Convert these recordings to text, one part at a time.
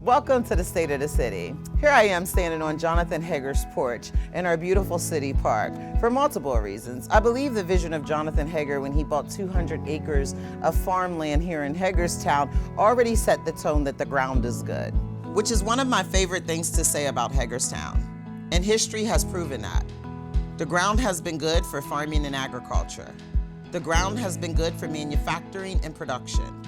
Welcome to the State of the City. Here I am standing on Jonathan Hager's porch in our beautiful city park for multiple reasons. I believe the vision of Jonathan Hager when he bought 200 acres of farmland here in Hagerstown already set the tone that the ground is good, which is one of my favorite things to say about Hagerstown. And history has proven that. The ground has been good for farming and agriculture. The ground has been good for manufacturing and production.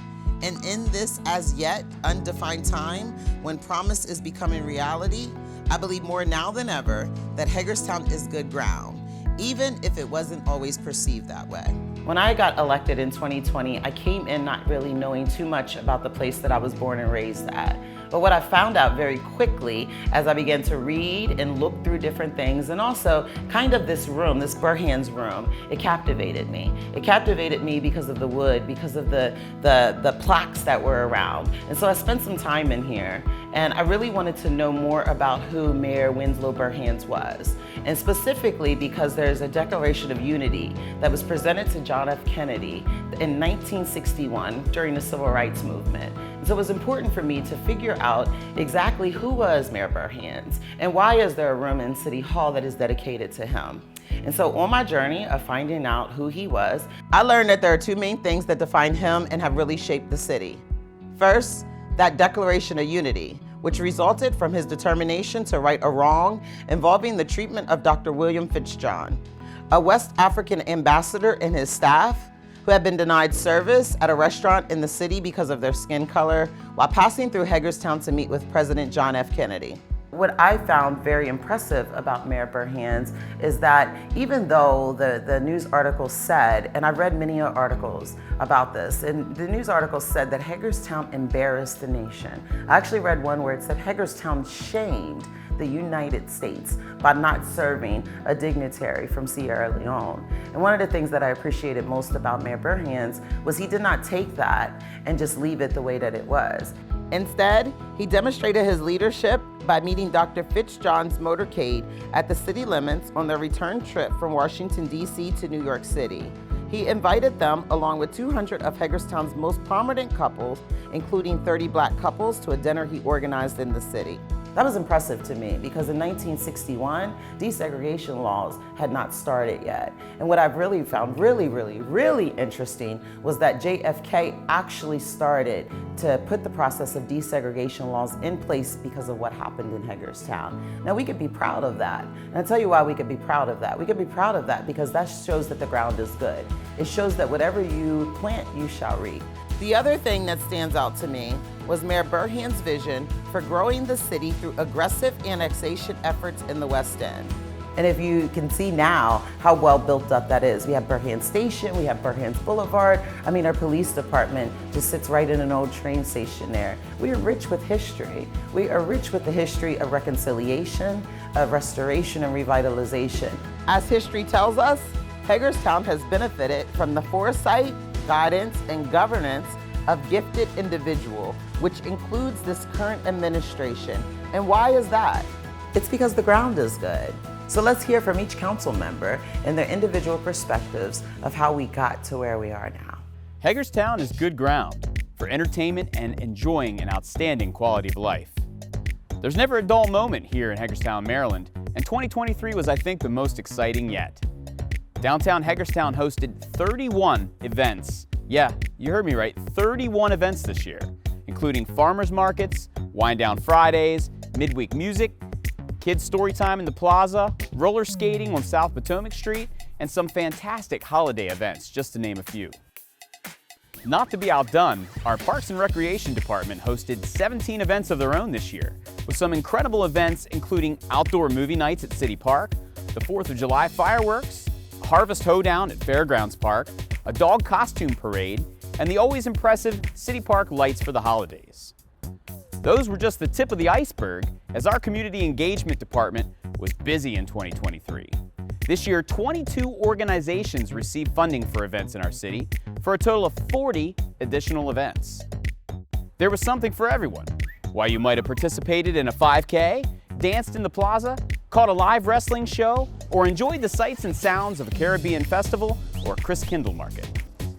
And in this as yet undefined time, when promise is becoming reality, I believe more now than ever that Hagerstown is good ground, even if it wasn't always perceived that way. When I got elected in 2020, I came in not really knowing too much about the place that I was born and raised at. But what I found out very quickly as I began to read and look through different things, and also kind of this room, this Burhan's room, it captivated me. It captivated me because of the wood, because of the plaques that were around. And so I spent some time in here, and I really wanted to know more about who Mayor Winslow Burhans was. And specifically because there's a Declaration of Unity that was presented to John F. Kennedy in 1961 during the Civil Rights Movement. And so it was important for me to figure out exactly who was Mayor Burhans and why is there a room in City Hall that is dedicated to him. And so on my journey of finding out who he was, I learned that there are two main things that define him and have really shaped the city. First, that Declaration of Unity, which resulted from his determination to right a wrong involving the treatment of Dr. William Fitzjohn, a West African ambassador and his staff who had been denied service at a restaurant in the city because of their skin color while passing through Hagerstown to meet with President John F. Kennedy. What I found very impressive about Mayor Burhans is that even though the news articles said, and I read many articles about this, and the news articles said that Hagerstown embarrassed the nation. I actually read one where it said Hagerstown shamed the United States by not serving a dignitary from Sierra Leone. And one of the things that I appreciated most about Mayor Burhans was he did not take that and just leave it the way that it was. Instead, he demonstrated his leadership by meeting Dr. Fitzjohn's motorcade at the city limits on their return trip from Washington, D.C. to New York City. He invited them, along with 200 of Hagerstown's most prominent couples, including 30 Black couples, to a dinner he organized in the city. That was impressive to me because in 1961, desegregation laws had not started yet. And what I've really found really interesting was that JFK actually started to put the process of desegregation laws in place because of what happened in Hagerstown. Now we could be proud of that. And I'll tell you why we could be proud of that. We could be proud of that because that shows that the ground is good. It shows that whatever you plant, you shall reap. The other thing that stands out to me was Mayor Burhan's vision for growing the city through aggressive annexation efforts in the West End. And if you can see now how well built up that is. We have Burhan Station, we have Burhan's Boulevard. I mean, our police department just sits right in an old train station there. We are rich with history. We are rich with the history of reconciliation, of restoration and revitalization. As history tells us, Hagerstown has benefited from the foresight, guidance, and governance of gifted individuals, which includes this current administration. And why is that? It's because the ground is good. So let's hear from each council member and their individual perspectives of how we got to where we are now. Hagerstown is good ground for entertainment and enjoying an outstanding quality of life. There's never a dull moment here in Hagerstown, Maryland, and 2023 was, I think, the most exciting yet. Downtown Hagerstown hosted 31 events. Yeah, you heard me right, 31 events this year, including farmers markets, Wind Down Fridays, midweek music, kids story time in the plaza, roller skating on South Potomac Street, and some fantastic holiday events, just to name a few. Not to be outdone, our Parks and Recreation Department hosted 17 events of their own this year, with some incredible events including outdoor movie nights at City Park, the 4th of July fireworks, Harvest Hoedown at Fairgrounds Park, a dog costume parade, and the always impressive City Park lights for the holidays. Those were just the tip of the iceberg, as our community engagement department was busy in 2023. This year, 22 organizations received funding for events in our city, for a total of 40 additional events. There was something for everyone. Why you might have participated in a 5K, danced in the plaza, caught a live wrestling show, or enjoyed the sights and sounds of a Caribbean festival or a Chris Kindle market.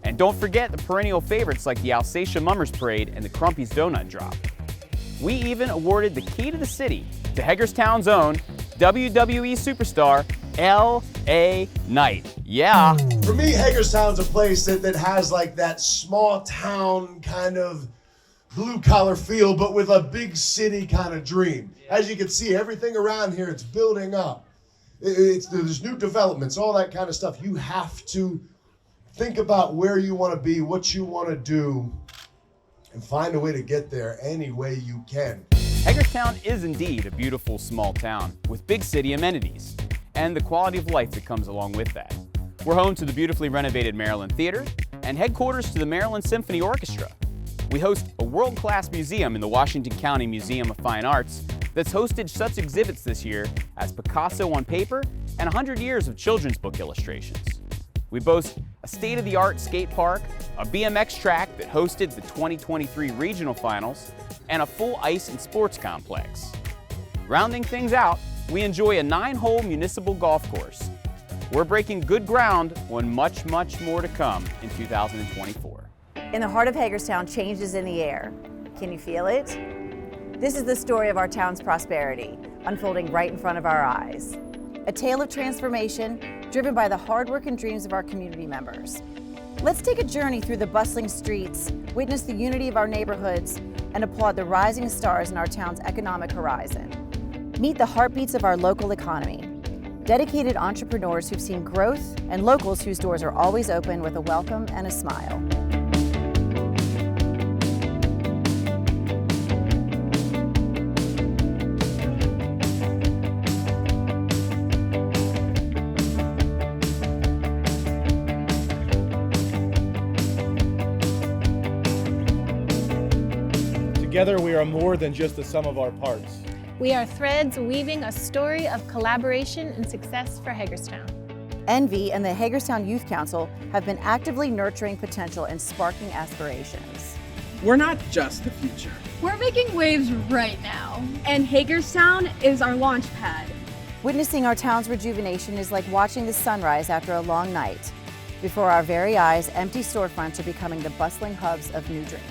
And don't forget the perennial favorites like the Aleshire Mummers Parade and the Crumpy's Donut Drop. We even awarded the key to the city to Hagerstown's own WWE superstar, L.A. Knight. Yeah. For me, Hagerstown's a place that has like that small town kind of blue collar feel, but with a big city kind of dream. As you can see, everything around here, it's building up. There's new developments, all that kind of stuff. You have to think about where you want to be, what you want to do, and find a way to get there any way you can. Hagerstown is indeed a beautiful small town with big city amenities and the quality of life that comes along with that. We're home to the beautifully renovated Maryland Theater and headquarters to the Maryland Symphony Orchestra. We host a world-class museum in the Washington County Museum of Fine Arts that's hosted such exhibits this year as Picasso on paper and 100 years of children's book illustrations. We boast a state-of-the-art skate park, a BMX track that hosted the 2023 regional finals, and a full ice and sports complex. Rounding things out, we enjoy a 9-hole municipal golf course. We're breaking good ground on much, much more to come in 2024. In the heart of Hagerstown, change is in the air. Can you feel it? This is the story of our town's prosperity, unfolding right in front of our eyes. A tale of transformation driven by the hard work and dreams of our community members. Let's take a journey through the bustling streets, witness the unity of our neighborhoods, and applaud the rising stars in our town's economic horizon. Meet the heartbeats of our local economy. Dedicated entrepreneurs who've seen growth and locals whose doors are always open with a welcome and a smile. Together we are more than just the sum of our parts. We are threads weaving a story of collaboration and success for Hagerstown. Envy and the Hagerstown Youth Council have been actively nurturing potential and sparking aspirations. We're not just the future. We're making waves right now, and Hagerstown is our launch pad. Witnessing our town's rejuvenation is like watching the sunrise after a long night. Before our very eyes, empty storefronts are becoming the bustling hubs of new dreams.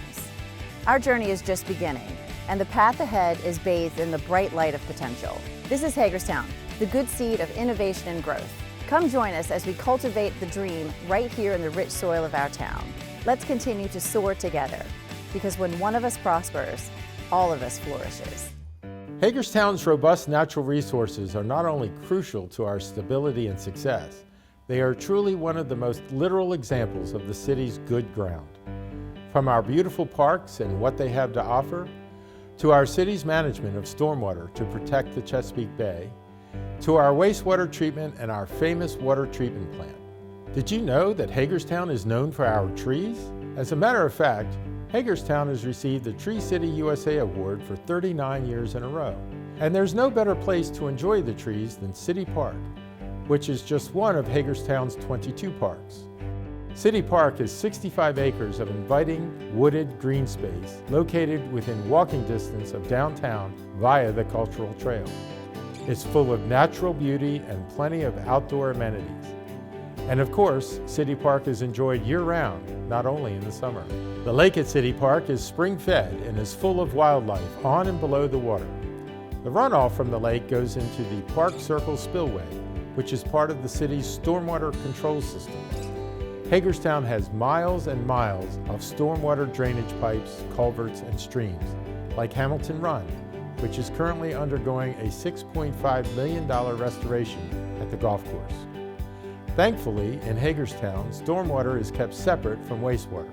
Our journey is just beginning, and the path ahead is bathed in the bright light of potential. This is Hagerstown, the good seed of innovation and growth. Come join us as we cultivate the dream right here in the rich soil of our town. Let's continue to soar together, because when one of us prospers, all of us flourishes. Hagerstown's robust natural resources are not only crucial to our stability and success, they are truly one of the most literal examples of the city's good ground. From our beautiful parks and what they have to offer, to our city's management of stormwater to protect the Chesapeake Bay, to our wastewater treatment and our famous water treatment plant. Did you know that Hagerstown is known for our trees? As a matter of fact, Hagerstown has received the Tree City USA Award for 39 years in a row. And there's no better place to enjoy the trees than City Park, which is just one of Hagerstown's 22 parks. City Park is 65 acres of inviting, wooded green space located within walking distance of downtown via the Cultural Trail. It's full of natural beauty and plenty of outdoor amenities. And of course, City Park is enjoyed year-round, not only in the summer. The lake at City Park is spring-fed and is full of wildlife on and below the water. The runoff from the lake goes into the Park Circle Spillway, which is part of the city's stormwater control system. Hagerstown has miles and miles of stormwater drainage pipes, culverts, and streams, like Hamilton Run, which is currently undergoing a $6.5 million restoration at the golf course. Thankfully, in Hagerstown, stormwater is kept separate from wastewater.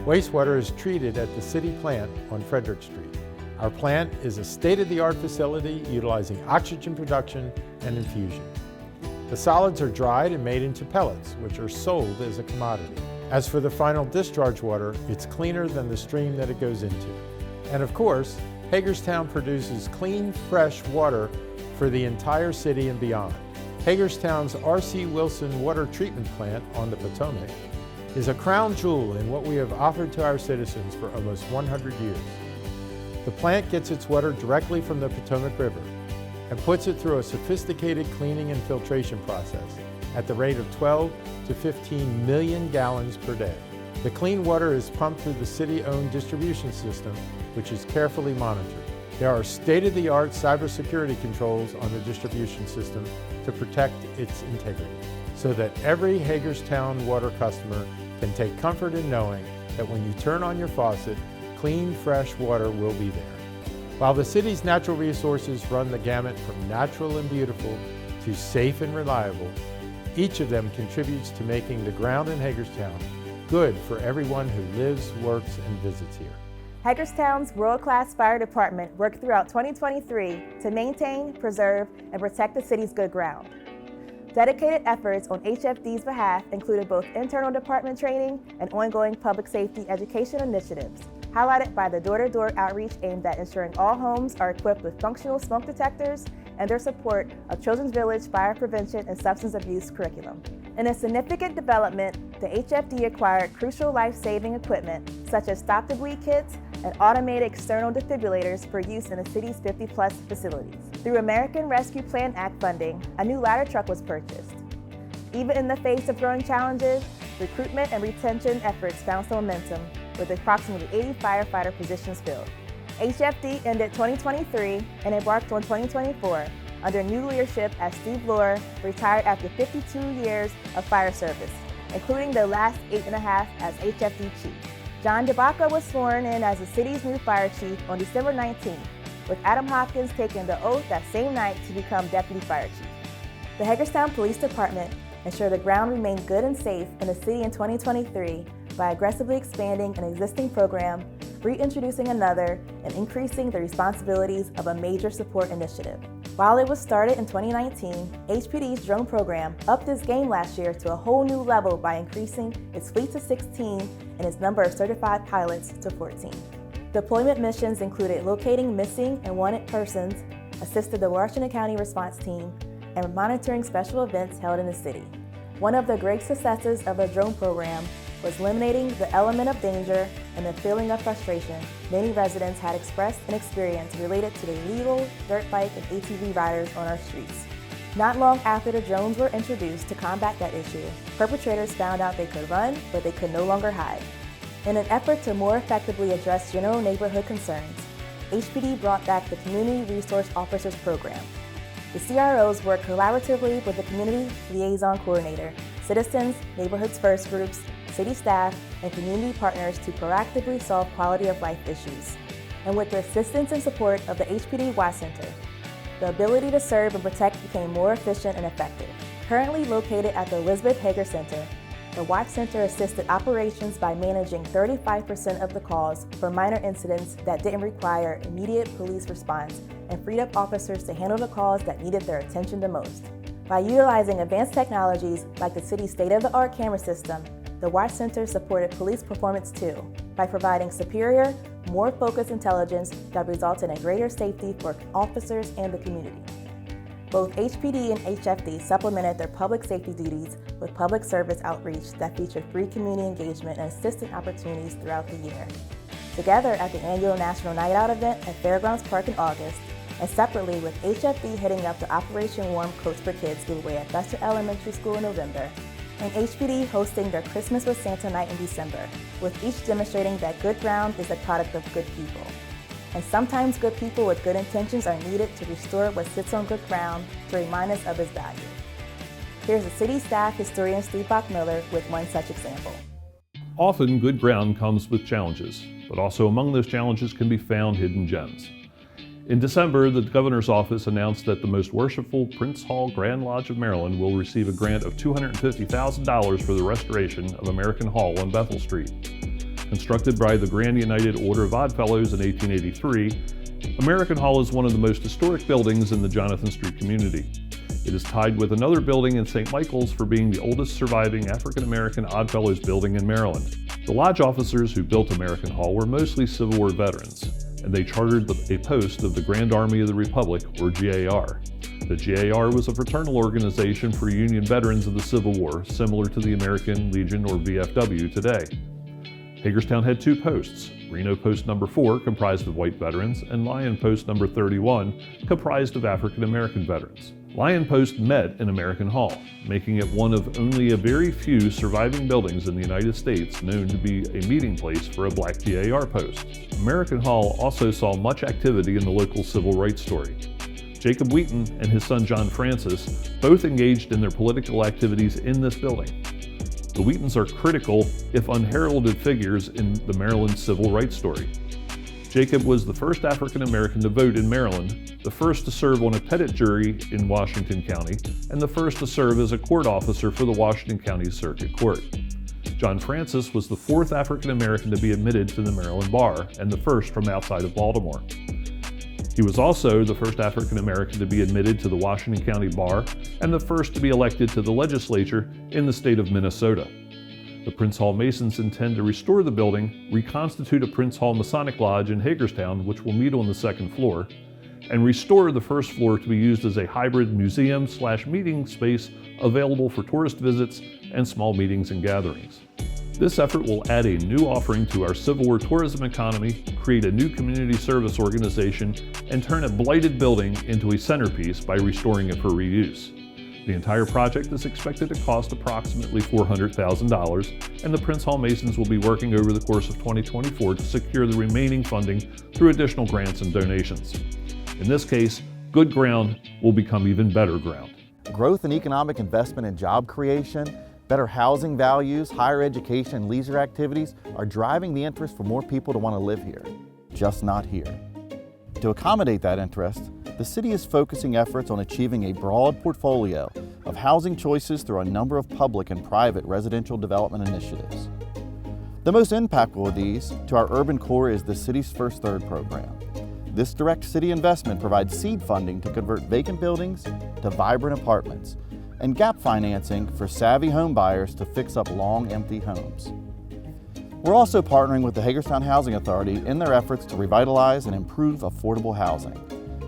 Wastewater is treated at the city plant on Frederick Street. Our plant is a state-of-the-art facility utilizing oxygen production and infusion. The solids are dried and made into pellets, which are sold as a commodity. As for the final discharge water, it's cleaner than the stream that it goes into. And of course, Hagerstown produces clean, fresh water for the entire city and beyond. Hagerstown's R.C. Wilson Water Treatment Plant on the Potomac is a crown jewel in what we have offered to our citizens for almost 100 years. The plant gets its water directly from the Potomac River and puts it through a sophisticated cleaning and filtration process at the rate of 12 to 15 million gallons per day. The clean water is pumped through the city-owned distribution system which is carefully monitored. There are state-of-the-art cybersecurity controls on the distribution system to protect its integrity, so that every Hagerstown water customer can take comfort in knowing that when you turn on your faucet, clean, fresh water will be there. While the city's natural resources run the gamut from natural and beautiful to safe and reliable, each of them contributes to making the ground in Hagerstown good for everyone who lives, works, and visits here. Hagerstown's world-class fire department worked throughout 2023 to maintain, preserve, and protect the city's good ground. Dedicated efforts on HFD's behalf included both internal department training and ongoing public safety education initiatives, highlighted by the door-to-door outreach aimed at ensuring all homes are equipped with functional smoke detectors and their support of Children's Village fire prevention and substance abuse curriculum. In a significant development, the HFD acquired crucial life-saving equipment such as stop-the-bleed kits and automated external defibrillators for use in the city's 50-plus facilities. Through American Rescue Plan Act funding, a new ladder truck was purchased. Even in the face of growing challenges, recruitment and retention efforts found some momentum, with approximately 80 firefighter positions filled. HFD ended 2023 and embarked on 2024 under new leadership as Steve Lohr retired after 52 years of fire service, including the last 8.5 as HFD chief. John DeBacca was sworn in as the city's new fire chief on December 19th, with Adam Hopkins taking the oath that same night to become deputy fire chief. The Hagerstown Police Department ensured the ground remained good and safe in the city in 2023 by aggressively expanding an existing program, reintroducing another, and increasing the responsibilities of a major support initiative. While it was started in 2019, HPD's drone program upped its game last year to a whole new level by increasing its fleet to 16 and its number of certified pilots to 14. Deployment missions included locating missing and wanted persons, assisted the Washington County response team, and monitoring special events held in the city. One of the great successes of the drone program was eliminating the element of danger and the feeling of frustration many residents had expressed and experienced related to the illegal dirt bike and ATV riders on our streets. Not long after the drones were introduced to combat that issue, perpetrators found out they could run, but they could no longer hide. In an effort to more effectively address general neighborhood concerns, HPD brought back the Community Resource Officers Program. The CROs work collaboratively with the Community Liaison Coordinator, citizens, Neighborhoods First groups, city staff, and community partners to proactively solve quality of life issues. And with the assistance and support of the HPD Watch Center, the ability to serve and protect became more efficient and effective. Currently located at the Elizabeth Hager Center, the Watch Center assisted operations by managing 35% of the calls for minor incidents that didn't require immediate police response and freed up officers to handle the calls that needed their attention the most. By utilizing advanced technologies like the city's state-of-the-art camera system, the Watch Center supported police performance too, by providing superior, more focused intelligence that resulted in greater safety for officers and the community. Both HPD and HFD supplemented their public safety duties with public service outreach that featured free community engagement and assistance opportunities throughout the year. Together at the annual National Night Out event at Fairgrounds Park in August, and separately with HFD heading up the Operation Warm Coats for Kids giveaway at Bester Elementary School in November, and HPD hosting their Christmas with Santa night in December, with each demonstrating that good ground is a product of good people. And sometimes good people with good intentions are needed to restore what sits on good ground to remind us of its value. Here's the city staff historian Steve Bachmiller with one such example. Often good ground comes with challenges, but also among those challenges can be found hidden gems. In December, the governor's office announced that the Most Worshipful Prince Hall Grand Lodge of Maryland will receive a grant of $250,000 for the restoration of American Hall on Bethel Street. Constructed by the Grand United Order of Oddfellows in 1883, American Hall is one of the most historic buildings in the Jonathan Street community. It is tied with another building in St. Michael's for being the oldest surviving African-American Oddfellows building in Maryland. The lodge officers who built American Hall were mostly Civil War veterans, and they chartered a post of the Grand Army of the Republic, or GAR. The GAR was a fraternal organization for Union veterans of the Civil War, similar to the American Legion or VFW today. Hagerstown had two posts, Reno Post number 4, comprised of white veterans, and Lyon Post number 31, comprised of African American veterans. Lion Post met in American Hall, making it one of only a very few surviving buildings in the United States known to be a meeting place for a Black DAR post. American Hall also saw much activity in the local civil rights story. Jacob Wheaton and his son John Francis both engaged in their political activities in this building. The Wheatons are critical, if unheralded figures in the Maryland civil rights story. Jacob was the first African American to vote in Maryland, the first to serve on a petit jury in Washington County, and the first to serve as a court officer for the Washington County Circuit Court. John Francis was the fourth African American to be admitted to the Maryland bar, and the first from outside of Baltimore. He was also the first African American to be admitted to the Washington County bar, and the first to be elected to the legislature in the state of Minnesota. The Prince Hall Masons intend to restore the building, reconstitute a Prince Hall Masonic Lodge in Hagerstown, which will meet on the second floor, and restore the first floor to be used as a hybrid museum/meeting space available for tourist visits and small meetings and gatherings. This effort will add a new offering to our Civil War tourism economy, create a new community service organization, and turn a blighted building into a centerpiece by restoring it for reuse. The entire project is expected to cost approximately $400,000, and the Prince Hall Masons will be working over the course of 2024 to secure the remaining funding through additional grants and donations. In this case, good ground will become even better ground. Growth and economic investment and job creation, better housing values, higher education, and leisure activities are driving the interest for more people to want to live here, just not here. To accommodate that interest, the city is focusing efforts on achieving a broad portfolio of housing choices through a number of public and private residential development initiatives. The most impactful of these to our urban core is the city's First Third program. This direct city investment provides seed funding to convert vacant buildings to vibrant apartments and gap financing for savvy home buyers to fix up long empty homes. We're also partnering with the Hagerstown Housing Authority in their efforts to revitalize and improve affordable housing.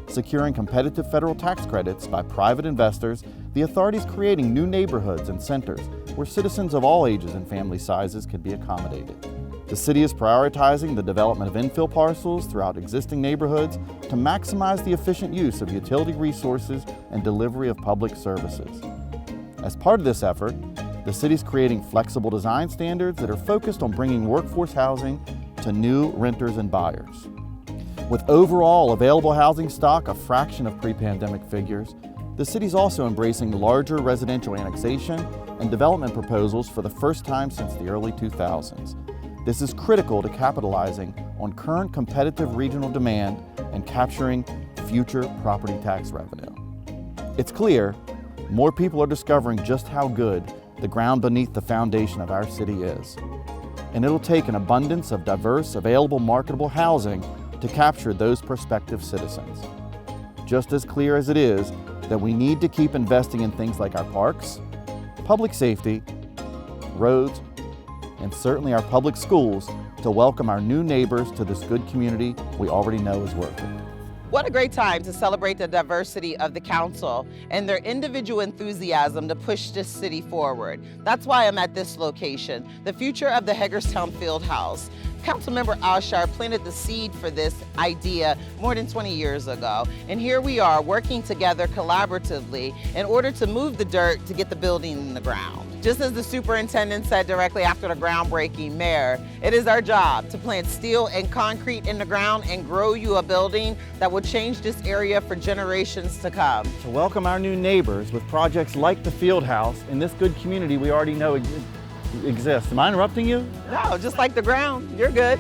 Securing competitive federal tax credits by private investors, the authority is creating new neighborhoods and centers where citizens of all ages and family sizes can be accommodated. The city is prioritizing the development of infill parcels throughout existing neighborhoods to maximize the efficient use of utility resources and delivery of public services. As part of this effort, the city is creating flexible design standards that are focused on bringing workforce housing to new renters and buyers. With overall available housing stock a fraction of pre-pandemic figures, the city is also embracing larger residential annexation and development proposals for the first time since the early 2000s. This is critical to capitalizing on current competitive regional demand and capturing future property tax revenue. It's clear more people are discovering just how good the ground beneath the foundation of our city is. And it'll take an abundance of diverse, available, marketable housing to capture those prospective citizens. Just as clear as it is that we need to keep investing in things like our parks, public safety, roads, and certainly our public schools to welcome our new neighbors to this good community we already know is working. What a great time to celebrate the diversity of the council and their individual enthusiasm to push this city forward. That's why I'm at this location, the future of the Hagerstown Fieldhouse. Councilmember Aleshire planted the seed for this idea more than 20 years ago. And here we are working together collaboratively in order to move the dirt to get the building in the ground. Just as the superintendent said directly after the groundbreaking, Mayor, it is our job to plant steel and concrete in the ground and grow you a building that will change this area for generations to come. To welcome our new neighbors with projects like the Fieldhouse in this good community we already know exists. Am I interrupting you? No, just like the ground. You're good.